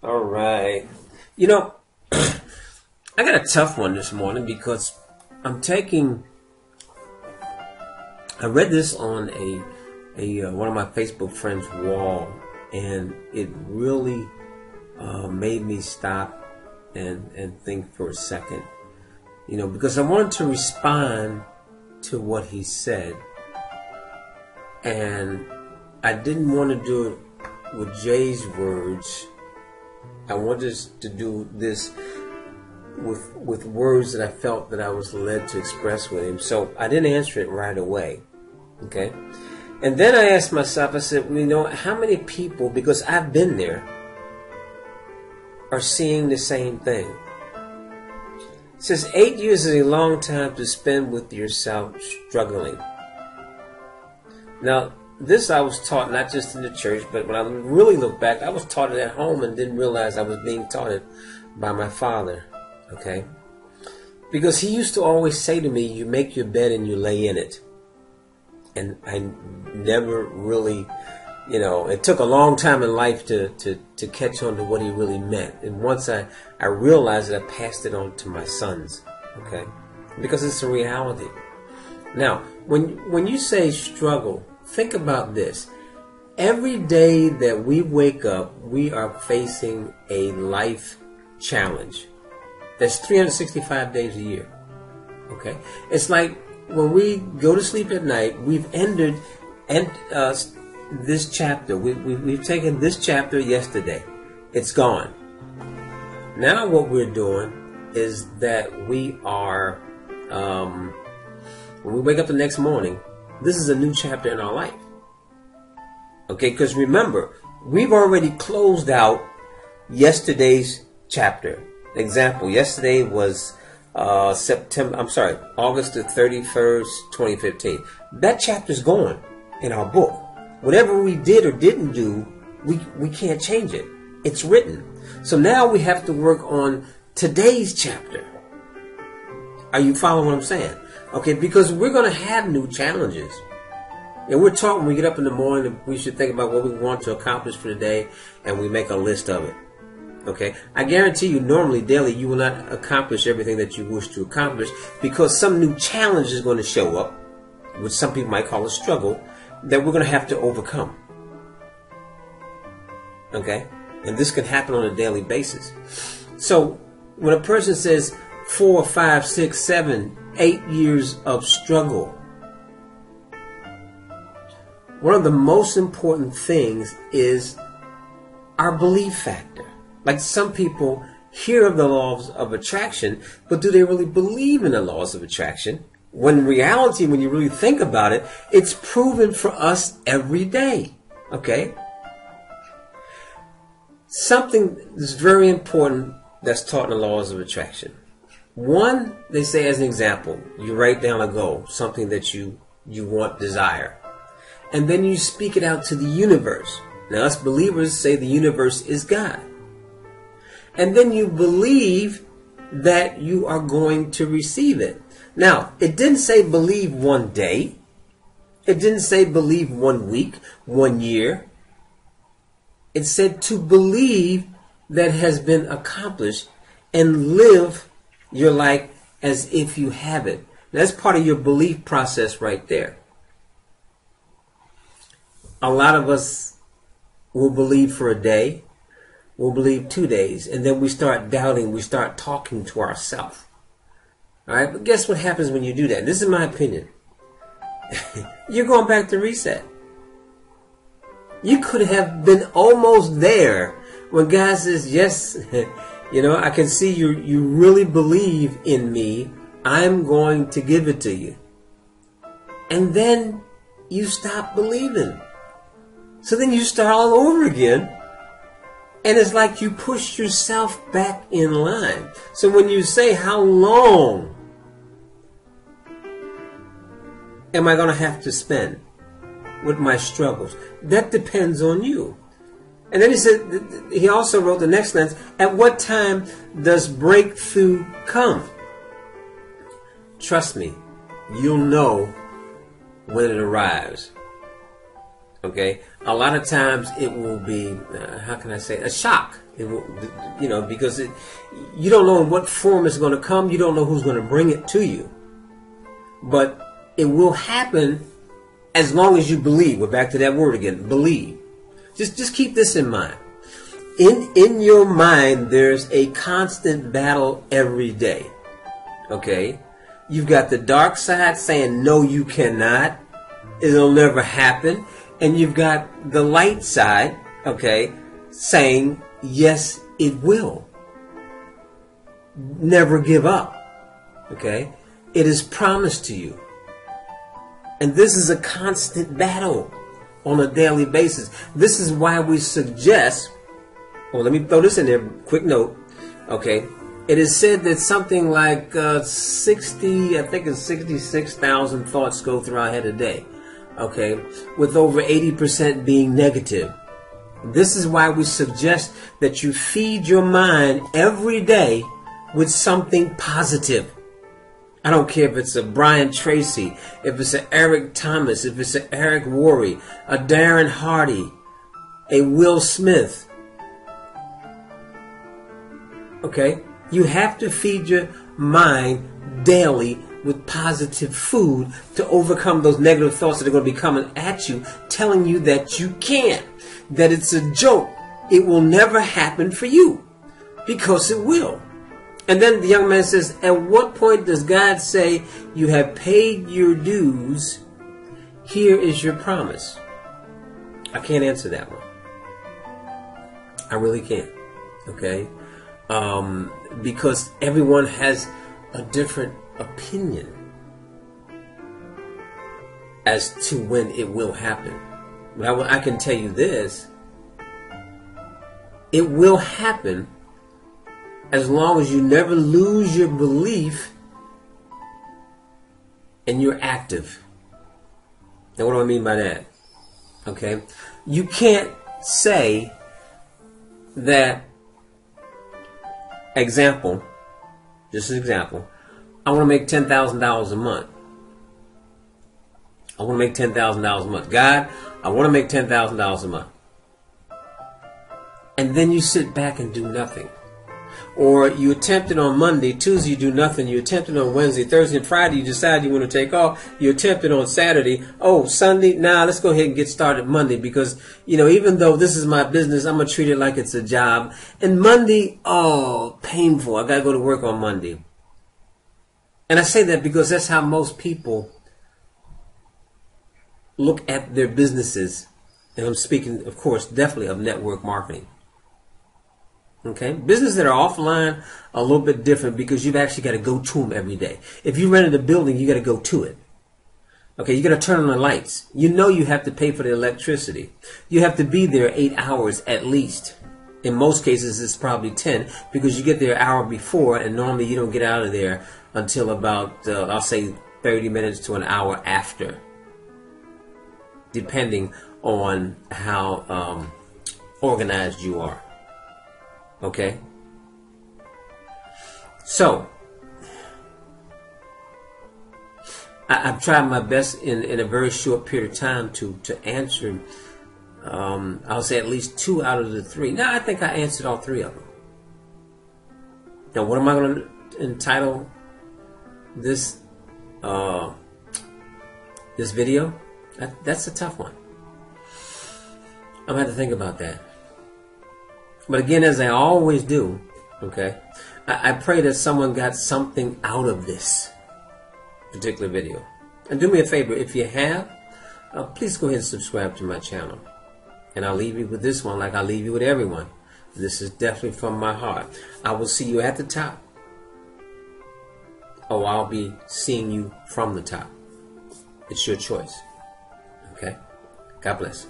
All right. You know, I got a tough one this morning because I'm taking. I read this on a one of my Facebook friends' wall, and it really made me stop and think for a second. You know, because I wanted to respond to what he said, and I didn't want to do it with Jay's words. I wanted to do this with words that I felt that I was led to express with him. So I didn't answer it right away. Okay? And then I asked myself, I said, you know, how many people, because I've been there, are seeing the same thing? It says 8 years is a long time to spend with yourself struggling. Now, this I was taught not just in the church, but when I really look back, I was taught it at home and didn't realize I was being taught it by my father. Okay? Because he used to always say to me, you make your bed and you lay in it. And I never really, you know, it took a long time in life to catch on to what he really meant. And once I realized it, I passed it on to my sons. Okay? Because it's a reality. Now, when you say struggle, think about this. Every day that we wake up, we are facing a life challenge. That's 365 days a year. Okay? It's like when we go to sleep at night, we've ended this chapter. We've taken this chapter yesterday. It's gone. Now what we're doing is that we are, when we wake up the next morning, this is a new chapter in our life. Okay, because remember, we've already closed out yesterday's chapter. Example, yesterday was August the 31st, 2015. That chapter's gone in our book. Whatever we did or didn't do, we can't change it. It's written. So now we have to work on today's chapter. Are you following what I'm saying? Okay, because we're going to have new challenges. And we're taught when we get up in the morning, we should think about what we want to accomplish for the day, and we make a list of it. Okay, I guarantee you normally daily you will not accomplish everything that you wish to accomplish because some new challenge is going to show up, which some people might call a struggle, that we're going to have to overcome. Okay, and this can happen on a daily basis. So when a person says 4, 5, 6, 7, 8 years of struggle, one of the most important things is our belief factor. Like some people hear of the laws of attraction, but do they really believe in the laws of attraction? When in reality, when you really think about it, it's proven for us every day. Okay? Something that's very important that's taught in the laws of attraction. One, they say as an example, you write down a goal, something that you want, desire. And then you speak it out to the universe. Now us believers say the universe is God. And then you believe that you are going to receive it. Now, it didn't say believe one day. It didn't say believe 1 week, 1 year. It said to believe that has been accomplished and live your life as if you have it. That's part of your belief process right there. A lot of us will believe for a day. We'll believe 2 days, and then we start doubting, we start talking to ourselves. Alright, but guess what happens when you do that? This is my opinion. You're going back to reset. You could have been almost there when God says, yes, you know, I can see you really believe in me. I'm going to give it to you. And then you stop believing. So then you start all over again. And it's like you push yourself back in line. So when you say, how long am I going to have to spend with my struggles? That depends on you. And then he said, he also wrote the next sentence, at what time does breakthrough come? Trust me, you'll know when it arrives. Okay, a lot of times it will be, how can I say, a shock. It will, because you don't know in what form it's going to come. You don't know who's going to bring it to you. But it will happen as long as you believe. We're back to that word again, believe. Just keep this in mind. In your mind, there's a constant battle every day. Okay, you've got the dark side saying, no, you cannot. It'll never happen. And you've got the light side, okay, saying, yes, it will. Never give up, okay? It is promised to you. And this is a constant battle on a daily basis. This is why we suggest, well, let me throw this in there, quick note, okay? It is said that something like 66,000 thoughts go through our head a day. Okay, with over 80% being negative. This is why we suggest that you feed your mind every day with something positive. I don't care if it's a Brian Tracy, if it's an Eric Thomas, if it's an Eric Worre, a Darren Hardy, a Will Smith. Okay, you have to feed your mind daily with positive food to overcome those negative thoughts that are going to be coming at you, telling you that you can't, that it's a joke. It will never happen for you, because it will. And then the young man says, at what point does God say you have paid your dues? Here is your promise. I can't answer that one. I really can't. Okay? Because everyone has a different opinion as to when it will happen. But I can tell you this: it will happen as long as you never lose your belief and you're active. Now, what do I mean by that? Okay, you can't say that, example, just an example, I want to make $10,000 a month. I want to make $10,000 a month. God, I want to make $10,000 a month. And then you sit back and do nothing. Or you attempt it on Monday, Tuesday you do nothing. You attempt it on Wednesday, Thursday, and Friday you decide you want to take off. You attempt it on Saturday. Oh, Sunday, let's go ahead and get started Monday, because, even though this is my business, I'm going to treat it like it's a job. And Monday, oh, painful. I got to go to work on Monday. And I say that because that's how most people look at their businesses. And I'm speaking, of course, definitely of network marketing. Okay? Businesses that are offline are a little bit different, because you've actually got to go to them every day. If you rented a building, you got to go to it. Okay, you got to turn on the lights. You have to pay for the electricity. You have to be there 8 hours at least. In most cases, it's probably 10, because you get there an hour before, and normally you don't get out of there until about, I'll say, 30 minutes to an hour after, depending on how organized you are. Okay? So, I've tried my best in a very short period of time to answer, I'll say, at least 2 out of the 3. Now, I think I answered all 3 of them. Now, what am I going to entitle this this video? That's a tough one. I'm going to have to think about that. But again, as I always do, okay, I pray that someone got something out of this particular video. And do me a favor, if you have, please go ahead and subscribe to my channel. And I'll leave you with this one like I leave you with everyone. This is definitely from my heart. I will see you at the top. Oh, I'll be seeing you from the top. It's your choice. Okay? God bless.